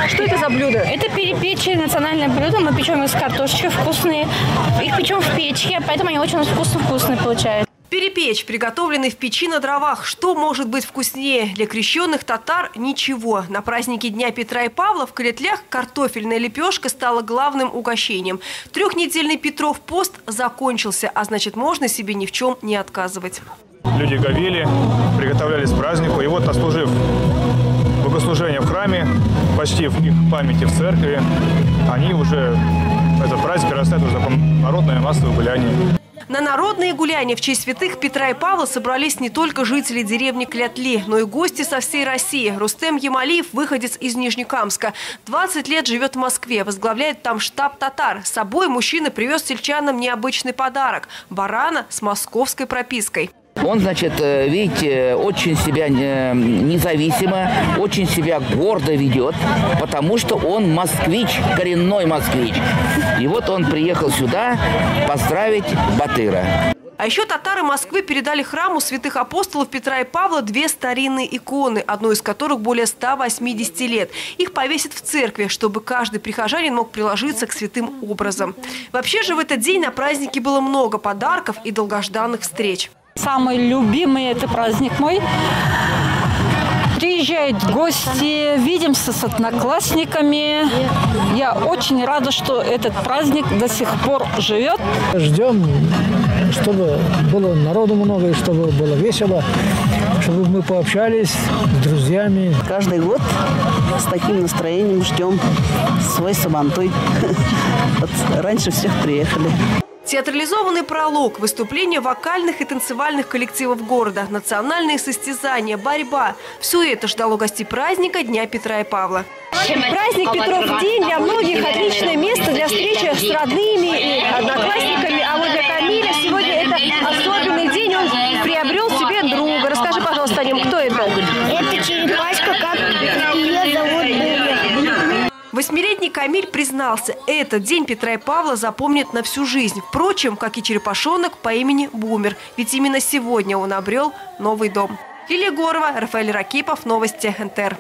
Что это за блюдо? Это перепечи, национальное блюдо. Мы печем из картошечки, вкусные. Их печем в печке, поэтому они очень вкусные получаются. Перепечь, приготовленный в печи на дровах. Что может быть вкуснее? Для крещенных татар – ничего. На празднике Дня Петра и Павла в Клетлях картофельная лепешка стала главным угощением. Трехнедельный Петров пост закончился, а значит, можно себе ни в чем не отказывать. Люди говели, приготовлялись к празднику. И вот, отслужив богослужение в храме, почтив их памяти в церкви, они уже этот праздник перерастают уже в народное массовое гуляние. На народные гуляния в честь святых Петра и Павла собрались не только жители деревни Клятли, но и гости со всей России. Рустем Ямалиев, выходец из Нижнекамска. 20 лет живет в Москве, возглавляет там штаб татар. С собой мужчина привез сельчанам необычный подарок – барана с московской пропиской. Он, значит, видите, очень себя независимо, очень себя гордо ведет, потому что он москвич, коренной москвич. И вот он приехал сюда поздравить Батыра. А еще татары Москвы передали храму святых апостолов Петра и Павла 2 старинные иконы, одну из которых более 180 лет. Их повесят в церкви, чтобы каждый прихожанин мог приложиться к святым образам. Вообще же в этот день на празднике было много подарков и долгожданных встреч. Самый любимый – это праздник мой. Приезжают гости, видимся с одноклассниками. Я очень рада, что этот праздник до сих пор живет. Ждем, чтобы было народу много, и чтобы было весело, чтобы мы пообщались с друзьями. Каждый год с таким настроением ждем свой Сабантуй. Раньше всех приехали. Театрализованный пролог, выступления вокальных и танцевальных коллективов города, национальные состязания, борьба – все это ждало гостей праздника Дня Петра и Павла. Праздник Петров день для многих отличное место для встречи с родными и одноклассниками. А вот для Камиля сегодня это особенный день. Он приобрел себе друга. Расскажи, пожалуйста, о нем, кто это? Это черепашка, как ее зовут Буля. 8-летний Камиль признался, этот день Петра и Павла запомнит на всю жизнь. Впрочем, как и черепашонок по имени Бумер. Ведь именно сегодня он обрел новый дом. Лилия Горова, Рафаэль Ракипов, Новости НТР.